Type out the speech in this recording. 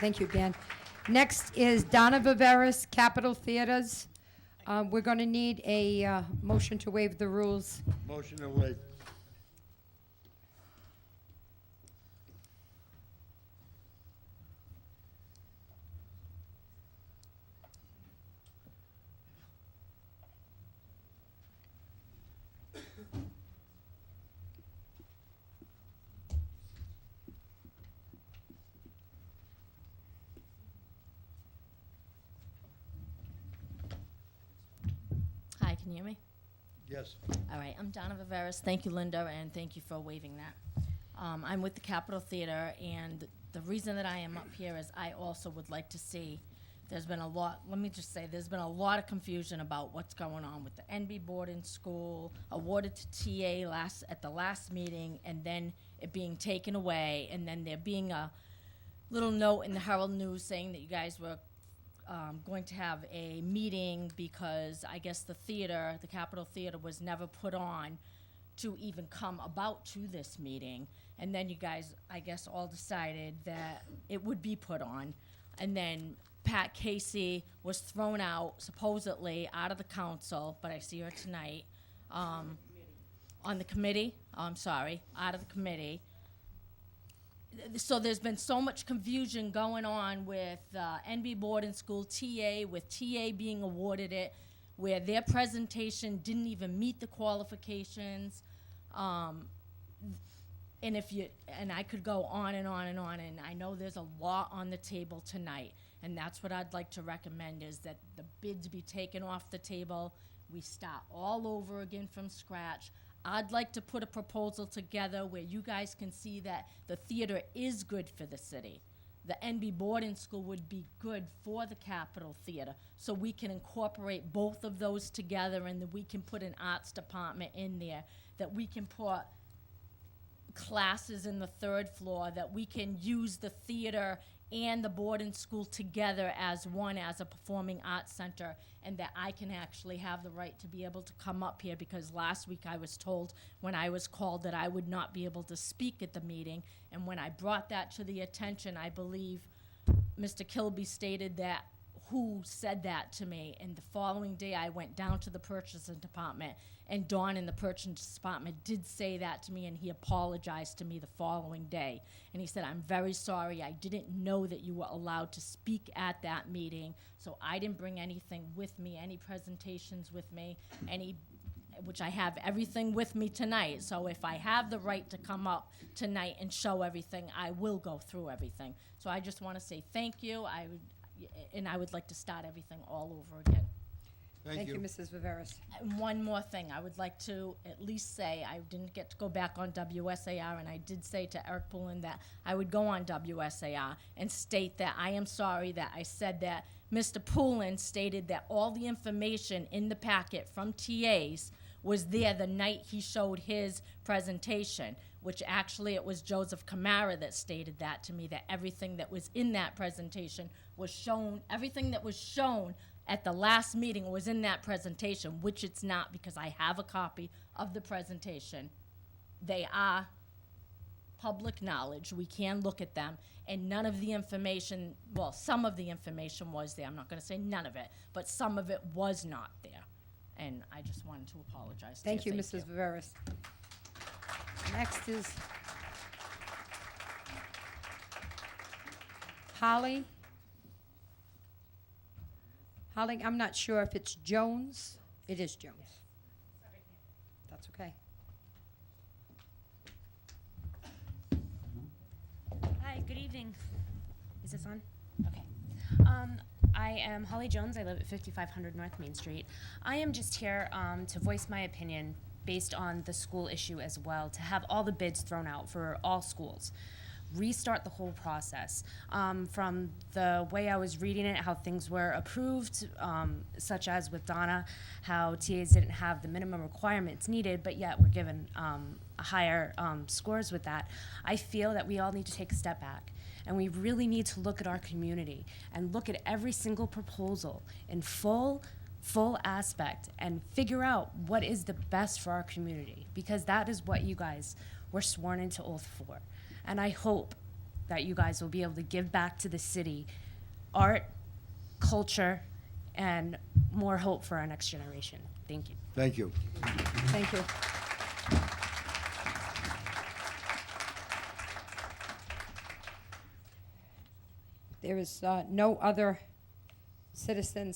Thank you, Dan. Next is Donna Viveiros, Capitol Theaters. We're going to need a motion to waive the rules. Motion to waive. Hi, can you hear me? Yes. All right, I'm Donna Viveiros. Thank you, Linda, and thank you for waiving that. I'm with the Capitol Theater, and the reason that I am up here is I also would like to see, there's been a lot, let me just say, there's been a lot of confusion about what's going on with the NB Borden School, awarded to TA at the last meeting, and then it being taken away, and then there being a little note in the Herald News saying that you guys were going to have a meeting because I guess the theater, the Capitol Theater, was never put on to even come about to this meeting. And then you guys, I guess, all decided that it would be put on. And then Pat Casey was thrown out, supposedly, out of the council, but I see her tonight, on the committee, out of the committee. So there's been so much confusion going on with NB Borden School TA, with TA being awarded it, where their presentation didn't even meet the qualifications. And I could go on and on and on, and I know there's a lot on the table tonight, and that's what I'd like to recommend, is that the bids be taken off the table. We start all over again from scratch. I'd like to put a proposal together where you guys can see that the theater is good for the city. The NB Borden School would be good for the Capitol Theater, so we can incorporate both of those together, and that we can put an arts department in there, that we can put classes in the third floor, that we can use the theater and the Borden School together as one, as a performing arts center, and that I can actually have the right to be able to come up here, because last week I was told when I was called that I would not be able to speak at the meeting, and when I brought that to the attention, I believe Mr. Kilby stated that, who said that to me, and the following day I went down to the purchasing department, and Dawn in the purchasing department did say that to me, and he apologized to me the following day. And he said, "I'm very sorry, I didn't know that you were allowed to speak at that meeting, so I didn't bring anything with me, any presentations with me, which I have everything with me tonight. So if I have the right to come up tonight and show everything, I will go through everything." So I just want to say thank you. I would like to start everything all over again. Thank you, Mrs. Viveiros. And one more thing, I would like to at least say, I didn't get to go back on WSAR, and I did say to Eric Poulin that I would go on WSAR and state that I am sorry that I said that Mr. Poulin stated that all the information in the packet from TAs was there the night he showed his presentation, which actually it was Joseph Camara that stated that to me, that everything that was in that presentation was shown, everything that was shown at the last meeting was in that presentation, which it's not, because I have a copy of the presentation. They are public knowledge. We can look at them, and none of the information, well, some of the information was there. I'm not going to say none of it, but some of it was not there. And I just wanted to apologize. Thank you, Mrs. Viveiros. Next is Holly. Holly, I'm not sure if it's Jones. It is Jones. That's okay. Hi, good evening. Is this on? Okay. I am Holly Jones. I live at 5500 North Main Street. I am just here to voice my opinion based on the school issue as well, to have all the bids thrown out for all schools. Restart the whole process. From the way I was reading it, how things were approved, such as with Donna, how TAs didn't have the minimum requirements needed, but yet were given higher scores with that. I feel that we all need to take a step back, and we really need to look at our community and look at every single proposal in full aspect and figure out what is the best for our community, because that is what you guys were sworn into oath for. And I hope that you guys will be able to give back to the city art, culture, and more hope for our next generation. Thank you. Thank you. Thank you. There is no other citizens